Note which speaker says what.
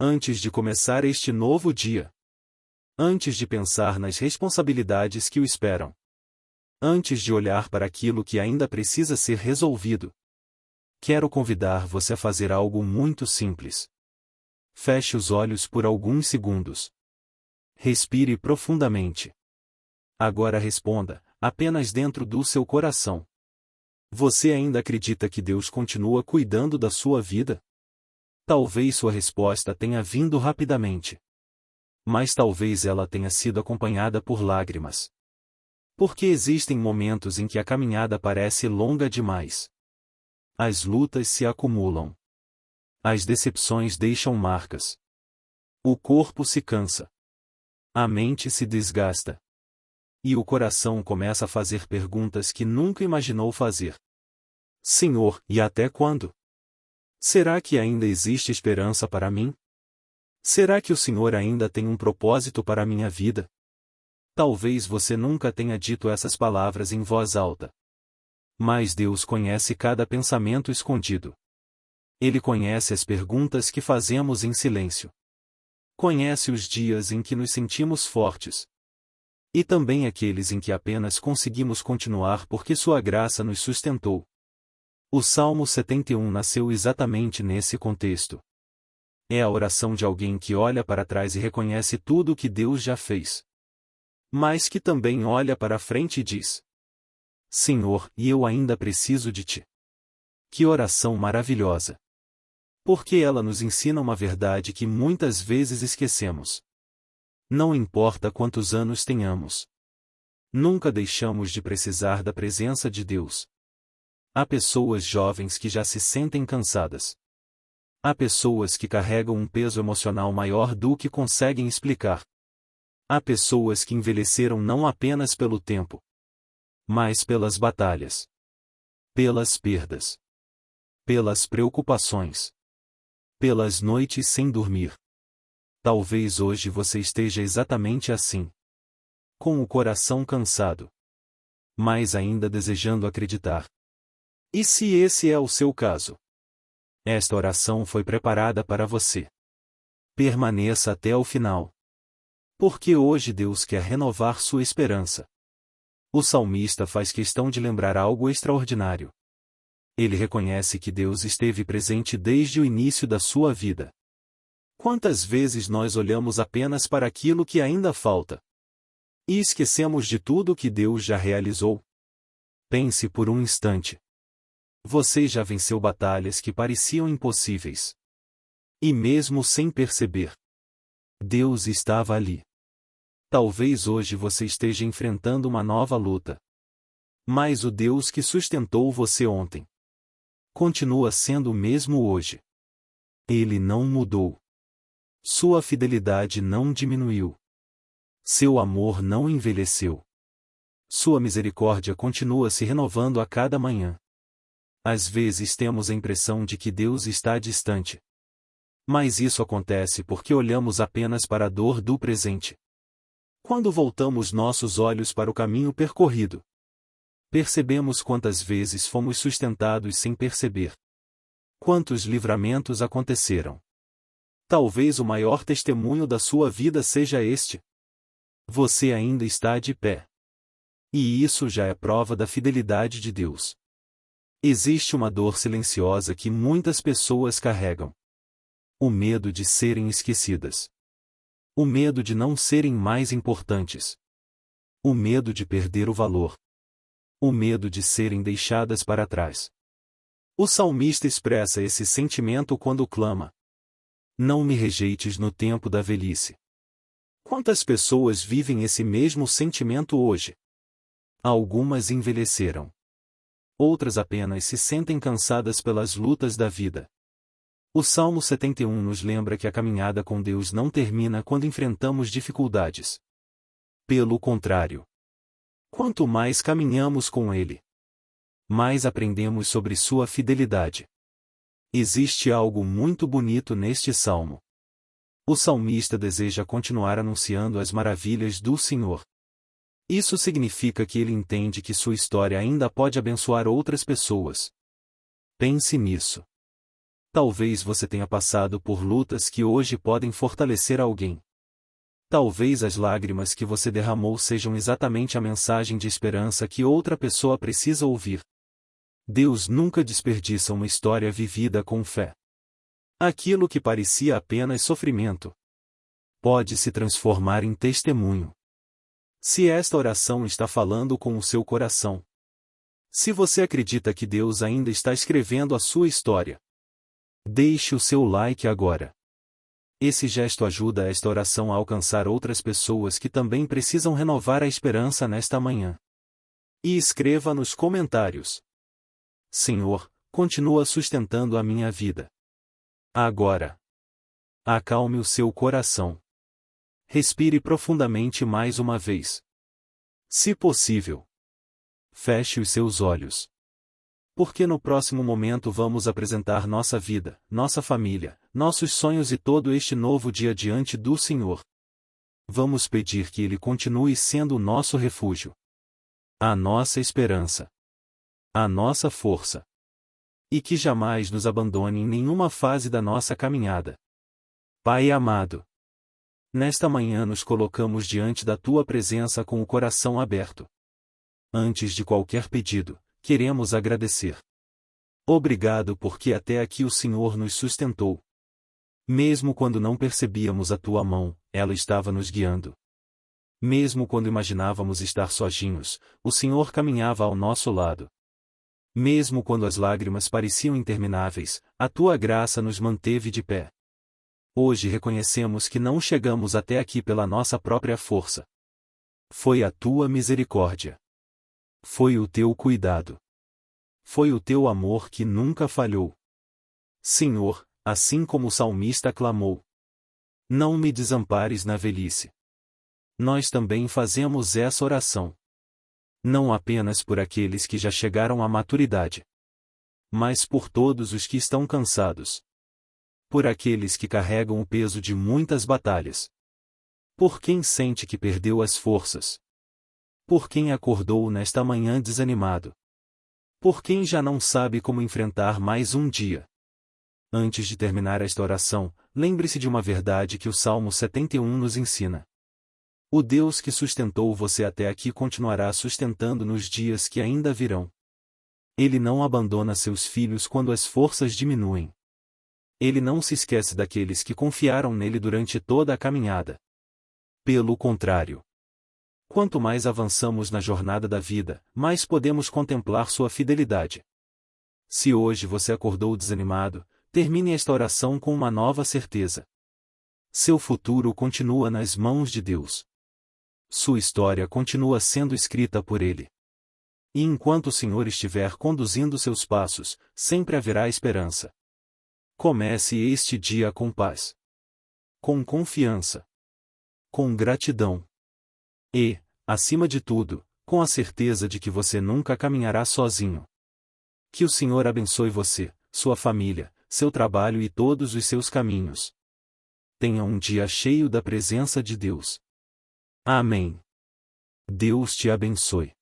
Speaker 1: Antes de começar este novo dia. Antes de pensar nas responsabilidades que o esperam. Antes de olhar para aquilo que ainda precisa ser resolvido. Quero convidar você a fazer algo muito simples. Feche os olhos por alguns segundos. Respire profundamente. Agora responda, apenas dentro do seu coração. Você ainda acredita que Deus continua cuidando da sua vida? Talvez sua resposta tenha vindo rapidamente. Mas talvez ela tenha sido acompanhada por lágrimas. Porque existem momentos em que a caminhada parece longa demais. As lutas se acumulam. As decepções deixam marcas. O corpo se cansa. A mente se desgasta. E o coração começa a fazer perguntas que nunca imaginou fazer. Senhor, e até quando? Será que ainda existe esperança para mim? Será que o Senhor ainda tem um propósito para a minha vida? Talvez você nunca tenha dito essas palavras em voz alta. Mas Deus conhece cada pensamento escondido. Ele conhece as perguntas que fazemos em silêncio. Conhece os dias em que nos sentimos fortes. E também aqueles em que apenas conseguimos continuar porque sua graça nos sustentou. O Salmo 71 nasceu exatamente nesse contexto. É a oração de alguém que olha para trás e reconhece tudo o que Deus já fez. Mas que também olha para frente e diz: Senhor, e eu ainda preciso de Ti. Que oração maravilhosa! Porque ela nos ensina uma verdade que muitas vezes esquecemos. Não importa quantos anos tenhamos. Nunca deixamos de precisar da presença de Deus. Há pessoas jovens que já se sentem cansadas. Há pessoas que carregam um peso emocional maior do que conseguem explicar. Há pessoas que envelheceram não apenas pelo tempo, mas pelas batalhas, pelas perdas, pelas preocupações, pelas noites sem dormir. Talvez hoje você esteja exatamente assim, com o coração cansado, mas ainda desejando acreditar. E se esse é o seu caso? Esta oração foi preparada para você. Permaneça até o final. Porque hoje Deus quer renovar sua esperança. O salmista faz questão de lembrar algo extraordinário. Ele reconhece que Deus esteve presente desde o início da sua vida. Quantas vezes nós olhamos apenas para aquilo que ainda falta? E esquecemos de tudo que Deus já realizou? Pense por um instante. Você já venceu batalhas que pareciam impossíveis. E mesmo sem perceber, Deus estava ali. Talvez hoje você esteja enfrentando uma nova luta. Mas o Deus que sustentou você ontem continua sendo o mesmo hoje. Ele não mudou. Sua fidelidade não diminuiu. Seu amor não envelheceu. Sua misericórdia continua se renovando a cada manhã. Às vezes temos a impressão de que Deus está distante. Mas isso acontece porque olhamos apenas para a dor do presente. Quando voltamos nossos olhos para o caminho percorrido, percebemos quantas vezes fomos sustentados sem perceber. Quantos livramentos aconteceram. Talvez o maior testemunho da sua vida seja este. Você ainda está de pé. E isso já é prova da fidelidade de Deus. Existe uma dor silenciosa que muitas pessoas carregam. O medo de serem esquecidas. O medo de não serem mais importantes. O medo de perder o valor. O medo de serem deixadas para trás. O salmista expressa esse sentimento quando clama: Não me rejeites no tempo da velhice. Quantas pessoas vivem esse mesmo sentimento hoje? Algumas envelheceram. Outras apenas se sentem cansadas pelas lutas da vida. O Salmo 71 nos lembra que a caminhada com Deus não termina quando enfrentamos dificuldades. Pelo contrário. Quanto mais caminhamos com Ele, mais aprendemos sobre sua fidelidade. Existe algo muito bonito neste salmo. O salmista deseja continuar anunciando as maravilhas do Senhor. Isso significa que ele entende que sua história ainda pode abençoar outras pessoas. Pense nisso. Talvez você tenha passado por lutas que hoje podem fortalecer alguém. Talvez as lágrimas que você derramou sejam exatamente a mensagem de esperança que outra pessoa precisa ouvir. Deus nunca desperdiça uma história vivida com fé. Aquilo que parecia apenas sofrimento pode se transformar em testemunho. Se esta oração está falando com o seu coração, se você acredita que Deus ainda está escrevendo a sua história, deixe o seu like agora. Esse gesto ajuda esta oração a alcançar outras pessoas que também precisam renovar a esperança nesta manhã. E escreva nos comentários: Senhor, continua sustentando a minha vida. Agora, acalme o seu coração. Respire profundamente mais uma vez. Se possível, feche os seus olhos. Porque no próximo momento vamos apresentar nossa vida, nossa família, nossos sonhos e todo este novo dia diante do Senhor. Vamos pedir que Ele continue sendo o nosso refúgio, a nossa esperança, a nossa força. E que jamais nos abandone em nenhuma fase da nossa caminhada. Pai amado, nesta manhã nos colocamos diante da Tua presença com o coração aberto. Antes de qualquer pedido, queremos agradecer. Obrigado porque até aqui o Senhor nos sustentou. Mesmo quando não percebíamos a Tua mão, ela estava nos guiando. Mesmo quando imaginávamos estar sozinhos, o Senhor caminhava ao nosso lado. Mesmo quando as lágrimas pareciam intermináveis, a Tua graça nos manteve de pé. Hoje reconhecemos que não chegamos até aqui pela nossa própria força. Foi a Tua misericórdia. Foi o Teu cuidado. Foi o Teu amor que nunca falhou. Senhor, assim como o salmista clamou: não me desampares na velhice. Nós também fazemos essa oração. Não apenas por aqueles que já chegaram à maturidade, mas por todos os que estão cansados. Por aqueles que carregam o peso de muitas batalhas. Por quem sente que perdeu as forças. Por quem acordou nesta manhã desanimado. Por quem já não sabe como enfrentar mais um dia. Antes de terminar esta oração, lembre-se de uma verdade que o Salmo 71 nos ensina. O Deus que sustentou você até aqui continuará sustentando nos dias que ainda virão. Ele não abandona seus filhos quando as forças diminuem. Ele não se esquece daqueles que confiaram nele durante toda a caminhada. Pelo contrário, quanto mais avançamos na jornada da vida, mais podemos contemplar sua fidelidade. Se hoje você acordou desanimado, termine esta oração com uma nova certeza. Seu futuro continua nas mãos de Deus. Sua história continua sendo escrita por Ele. E enquanto o Senhor estiver conduzindo seus passos, sempre haverá esperança. Comece este dia com paz, com confiança, com gratidão. E, acima de tudo, com a certeza de que você nunca caminhará sozinho. Que o Senhor abençoe você, sua família, seu trabalho e todos os seus caminhos. Tenha um dia cheio da presença de Deus. Amém. Deus te abençoe.